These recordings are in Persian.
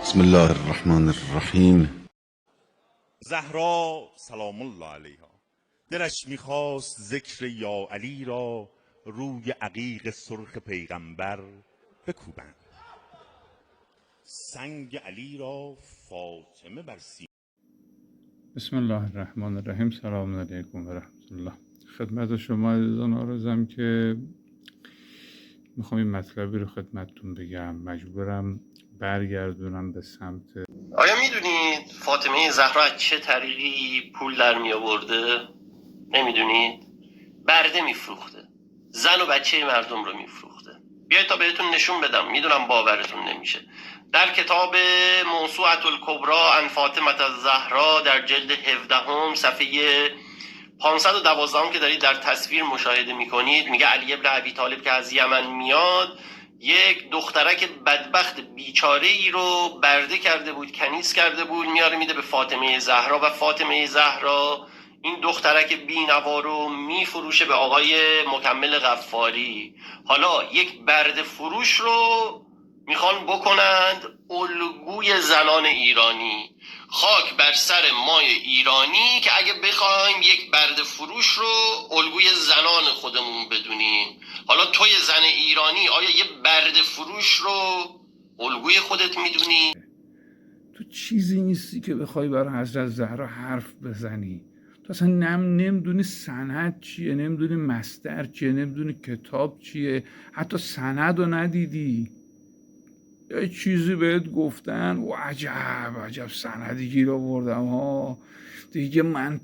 بسم الله الرحمن الرحیم. زهرا سلام الله علیها دلش میخواست ذکر یا علی را روی عقیق سرخ پیغمبر بکوبند. سنگ علی را فاطمه بر سینه. بسم الله الرحمن الرحیم. سلام علیکم و رحمت الله. خدمت شما عزیزان عرضم که میخوام این مطلبی رو خدمتتون بگم. مجبورم برگردونم به سمت. آیا میدونید فاطمه زهرا از چه طریقی پول در می آورده؟ نمیدونید؟ برده میفروخته. زن و بچه مردم رو میفروخته. بیاید تا بهتون نشون بدم. میدونم باورتون نمیشه. در کتاب موسوعة الکبری عن فاطمه الزهرا در جلد 17 صفحه 512 که دارید در تصویر مشاهده میکنید، میگه علی ابن ابی طالب که از یمن میاد یک دخترک بدبخت بیچاره ای رو برده کرده بود، کنیز کرده بود، میاره میده به فاطمه زهرا و فاطمه زهرا این دخترک بینوا رو میفروشه به آقای مکمل غفاری. حالا یک برده فروش رو میخوان بکنند الگوی زنان ایرانی. خاک بر سر مای ایرانی که اگه بخوایم یک برده فروش رو الگوی زنان خودمون بدونیم. حالا توی زن ایرانی آیا یه برده فروش رو الگوی خودت میدونی؟ تو چیزی نیستی که بخوای برای حضرت زهرا حرف بزنی. تو اصلا نمیدونی سند چیه، نمیدونی مصدر چیه، نمیدونی کتاب چیه، حتی سند رو ندیدی. یه چیزی بهت گفتن و عجب سندی گیر آوردم ها، دیگه من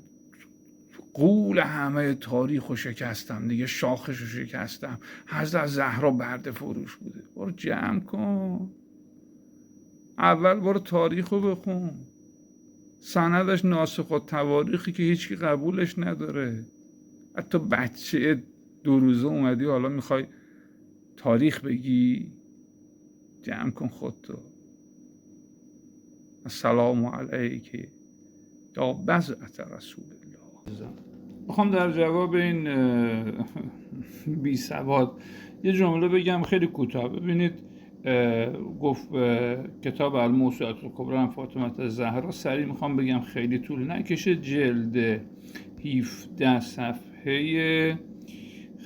قول همه تاریخ رو شکستم، دیگه شاخش رو شکستم. حضرت زهرا برده فروش بوده. برو جمع کن، اول برو تاریخ رو بخون. سندش ناسخ و تواریخی که هیچکی قبولش نداره. حتی بچه 2 روزه اومدی حالا میخوای تاریخ بگی؟ جمع کن خودتو. السلام علیک یا بضعة رسول الله. میخوام در جواب این بی سواد یه جمله بگم خیلی کوتاه. ببینید گفت کتاب الموسوعة الکبری عن فاطمه زهرا، سریع میخوام بگم خیلی طول نکشه. جلد 17 صفحه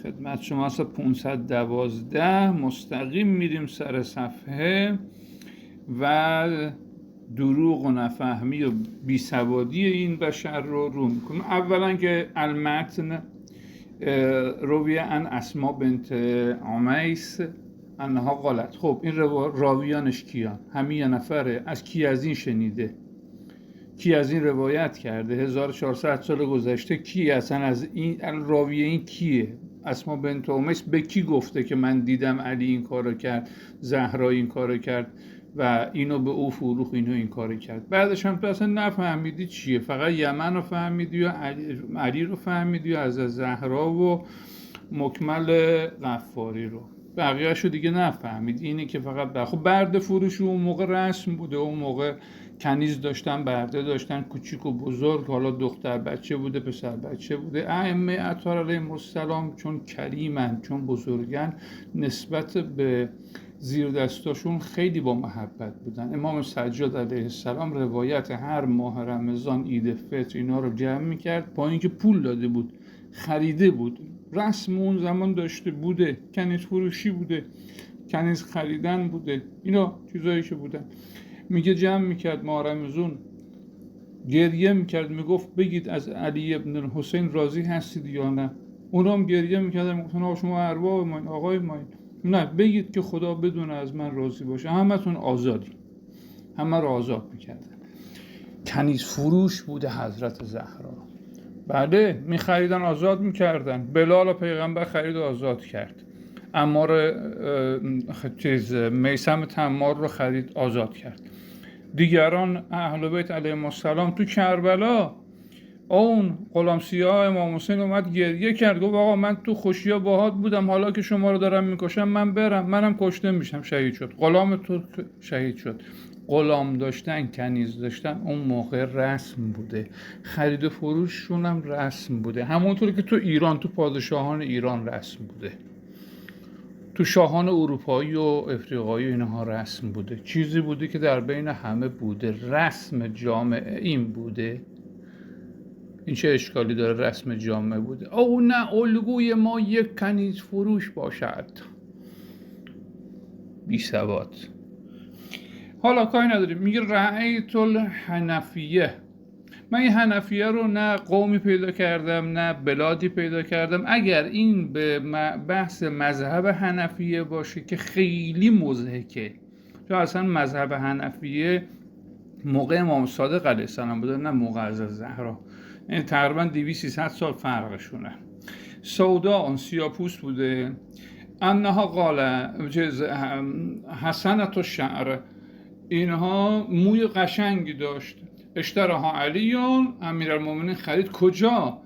خدمت شما هست 512 مستقیم میریم سر صفحه و دروغ و نفهمی و بیسوادی این بشر رو میکنیم. اولا که المتن روی عن اسما بنت عمیس انها قالت. خب این راویانش کیان؟ همین یه نفره. از کی از این شنیده؟ کی از این روایت کرده؟ 1400 سال گذشته کی اصلا از این راوی این کیه؟ اسما بنت عمیس به کی گفته که من دیدم علی این کارو کرد، زهرا این کارو کرد و اینو به او فروخ، اینو این کارو کرد؟ بعدش هم تو اصلا نفهمیدی چیه، فقط یمن رو فهمیدی و علی رو فهمیدی و از زهرا و مکمل غفاری رو، بقیه‌شو دیگه نفهمید. اینه که فقط خب برده فروش اون موقع رسم بوده. اون موقع کنیز داشتن، برده داشتن، کوچیک و بزرگ، حالا دختر بچه بوده، پسر بچه بوده. ائمه اطهار علیهم السلام چون کریمن، چون بزرگن، نسبت به زیر دستاشون خیلی با محبت بودن. امام سجاد علیه السلام روایت هر ماه رمضان، عید فطر اینا رو جمع میکرد، با اینکه پول داده بود، خریده بود، رسم اون زمان داشته بوده، کنیز فروشی بوده، کنیز خریدن بوده، اینا چیزایی که بودن. میگه جمع میکرد ماه رمضان، گریه میکرد، میگفت بگید از علی ابن الحسین راضی هستید یا نه؟ اونا هم گریه میکردن، میگفتن شما ارباب ما، آقای ما، نه بگید که خدا بدون از من راضی باشه، همتون آزادی. همه رو آزاد میکردن. کنیز فروش بوده حضرت زهرا. بله میخریدن، آزاد میکردن. بلال پیغمبر خرید و آزاد کرد. عمار میثم تمار رو خرید، آزاد کرد. دیگران اهل بیت علیهم السلام تو کربلا، اون غلام سیاه امام حسین اومد گریه کرد، گفت آقا من تو خوشیا باهات بودم، حالا که شما رو دارم میکشم من برم، منم کشته میشم. شهید شد. غلام تو شهید شد. غلام داشتن، کنیز داشتن اون موقع رسم بوده. خرید و فروششون هم رسم بوده، همونطور که تو ایران، تو پادشاهان ایران رسم بوده. تو شاهان اروپایی و افریقایی اینها رسم بوده، چیزی بوده که در بین همه بوده، رسم جامعه این بوده. این چه اشکالی داره رسم جامعه بوده؟ او نه الگوی ما یک کنیز فروش باشد. بی ثبات. حالا کاری نداریم. میگه رأیت الحنفیه، من این حنفیه رو نه قومی پیدا کردم نه بلادی پیدا کردم. اگر این به بحث مذهب حنفیه باشه که خیلی مضحکه، چون اصلا مذهب حنفیه موقع امام صادق علیه السلام بوده، نه موقع از زهرا. یعنی تقریبا 200-300 سال فرقشونه. سودا اون سیاپوست بوده. انها قال حسنت و شعر، اینها موی قشنگی داشت. اشتراها علیون، امیرالمومنین خرید. کجا؟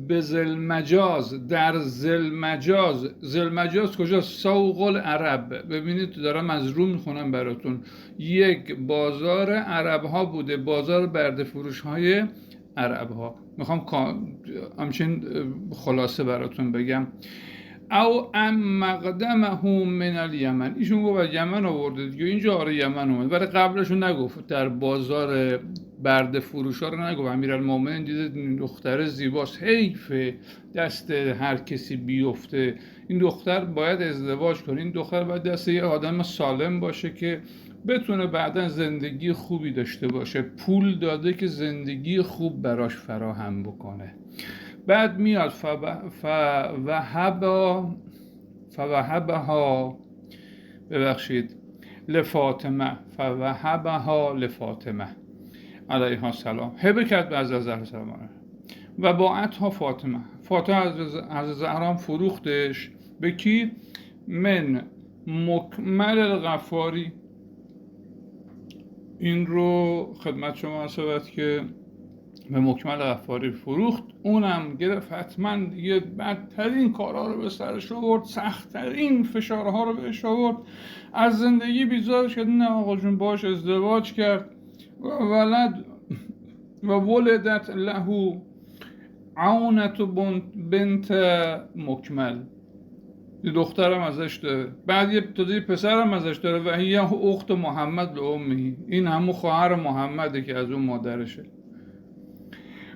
به ذوالمجاز، در ذوالمجاز. ذوالمجاز کجا؟ سوق العرب. ببینید دارم از رو میخونم براتون. یک بازار عرب ها بوده، بازار برده فروش های عرب ها. میخوام همچین خلاصه براتون بگم. او ام مقدمه من الیمن، ایشون گفت یمن آورده دیگه، اینجا آره یمن اومد، ولی قبلشون نگفت در بازار برده فروش ها رو نگفت. امیرالمومنین دیده دختر زیباست، حیفه دست هر کسی بیفته، این دختر باید ازدواج کنه، این دختر باید دست یه آدم سالم باشه که بتونه بعدا زندگی خوبی داشته باشه، پول داده که زندگی خوب براش فراهم بکنه. بعد میاد فوهبها ببخشید لفاطمه، فوهبها لفاطمه علیها السلام، هبه کرد به حضرت زهرا سلام علیها و باعتها فاطمه. فاطمه از زهرا فروختش به کی؟ من مکمل الغفاری. این رو خدمت شما عرض که به مکمل غفاری فروخت. اونم گرفت حتما دیگه بدترین کارها رو به سرش آورد، سختترین فشارها رو بهش آورد، از زندگی بیزارش کرد. نه آقا جون باش ازدواج کرد و ولد و ولدت له عونت بنت مکمل، یه دخترم ازش داره، بعد یه تازه پسرم ازش داره و هی اخت محمد لأمه، این همون خواهر محمده که از اون مادرشه.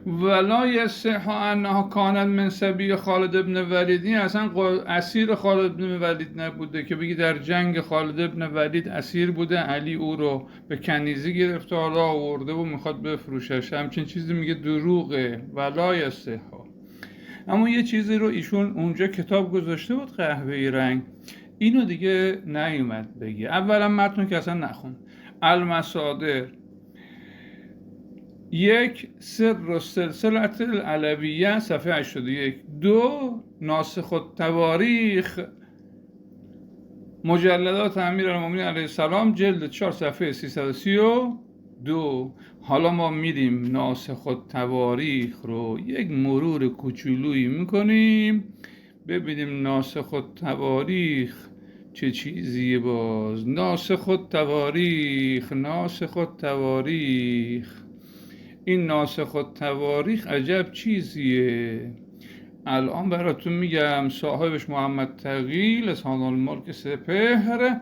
ولا یصح انها کانت من سبی خالد ابن ولید، این اصلا اسیر خالد ابن ولید نبوده که بگی در جنگ خالد ابن ولید اسیر بوده، علی او رو به کنیزی گرفته، حالا آورده و میخواد بفروشش، همچین چیزی میگه دروغه. ولا یصح. اما یه چیزی رو ایشون اونجا کتاب گذاشته بود قهوه‌ای رنگ، اینو دیگه نیومد بگی. اولا متن که اصلا نخون. المصادر 1 سر سلسله العلویه صفحه 81. 2 ناسخ التواریخ مجلدات امیرالمومنین علیه السلام جلد 4 صفحه 332. حالا ما میریم ناسخ التواریخ رو یک مرور کوچولویی میکنیم ببینیم ناسخ التواریخ چه چیزیه. باز ناسخ التواریخ، ناسخ التواریخ، این ناسخ التواریخ عجب چیزیه. الان براتون میگم. صاحبش محمد تقی لسان الملک سپهر،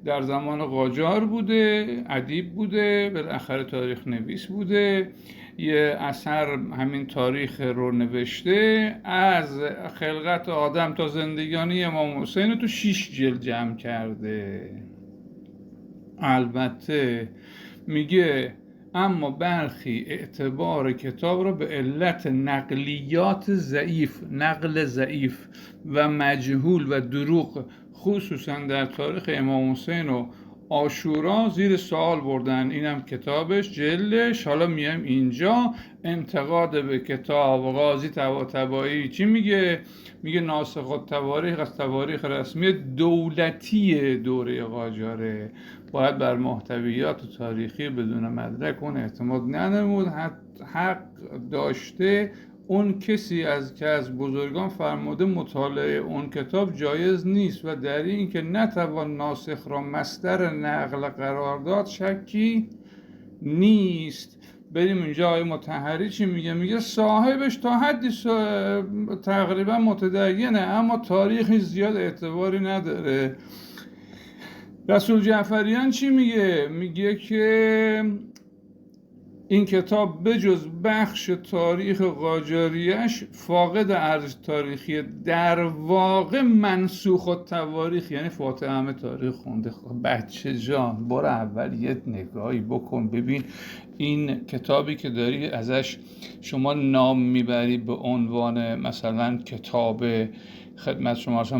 در زمان قاجار بوده، ادیب بوده، بالاخره تاریخ نویس بوده، یه اثر همین تاریخ رو نوشته، از خلقت آدم تا زندگانی امام حسین تو 6 جلد جمع کرده. البته میگه اما برخی اعتبار کتاب رو به علت نقلیات ضعیف، نقل ضعیف و مجهول و دروغ خصوصا در تاریخ امام حسین و عاشورا زیر سوال بردن. اینم کتابش جلدش. حالا میایم اینجا انتقاد به کتاب. قاضی طباطبایی چی میگه؟ میگه ناسخ التواریخ از تواریخ رسمی دولتی دوره قاجاره، باید بر محتویات تاریخی بدون مدرک اون اعتماد ننمود. حق داشته اون کسی که از بزرگان فرموده مطالعه اون کتاب جایز نیست و در این که نتوان ناسخ را مصدر نقل قرار داد شکی نیست. بریم اینجا آقای مطهری چی میگه صاحبش تا حدی تقریبا متدینه اما تاریخی زیاد اعتباری نداره. رسول جعفریان چی میگه که این کتاب بجز بخش تاریخ قاجاریش فاقد ارزش تاریخی، در واقع منسوخ التواریخ، یعنی فاتح همه تاریخ خونده. بچه جان برو اول یه نگاهی بکن ببین این کتابی که داری ازش شما نام میبری به عنوان مثلا کتاب خدمت شما مثلا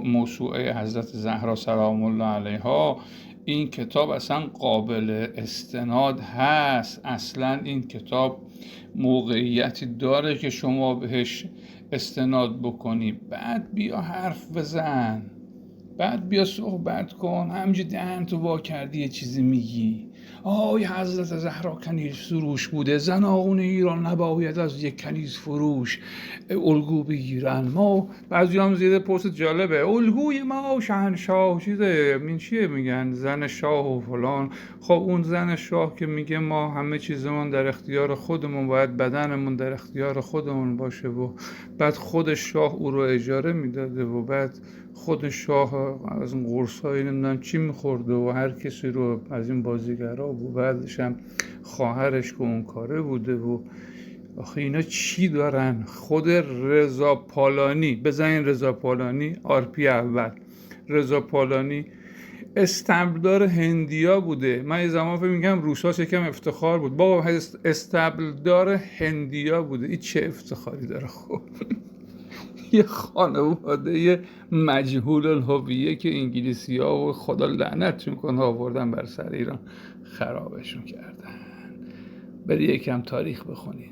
موسوعه حضرت زهرا سلام الله علیها، این کتاب اصلا قابل استناد هست؟ اصلا این کتاب موقعیتی داره که شما بهش استناد بکنی؟ بعد بیا حرف بزن، بعد بیا صحبت کن. همینجوری دهن تو وا کردی یه چیزی میگی یه حضرت زهرا کنیز فروش بوده، زن آقون ایران نباید از یک کنیز فروش الگو بگیرن. ما بعضی هم زیده پست جالبه، الگوی ما شهنشاه چیزه، این چیه میگن زن شاه و فلان. خب اون زن شاه که میگه ما همه چیزمون در اختیار خودمون، باید بدنمون در اختیار خودمون باشه و بعد خود شاه او رو اجاره میداده و بعد خود شاه از اون قرصایی نمیدونم چی میخورده و هر کسی رو از این بازیگرا و بعدش هم خواهرش که اون کاره بوده. و آخه اینا چی دارن؟ خود رضا پالانی، بزنین رضا پالانی آرپی اول، رضا پالانی استبلدار هندیا بوده. من یه زمان فکر میگم روساس یکم افتخار بود، بابا استبلدار هندیا بوده، این چه افتخاری داره؟ خب یه خانواده یه مجهول الهویه که انگلیسی ها و خدا لعنتشون کنه آوردن بر سر ایران خرابشون کردن. بری یکم تاریخ بخونین.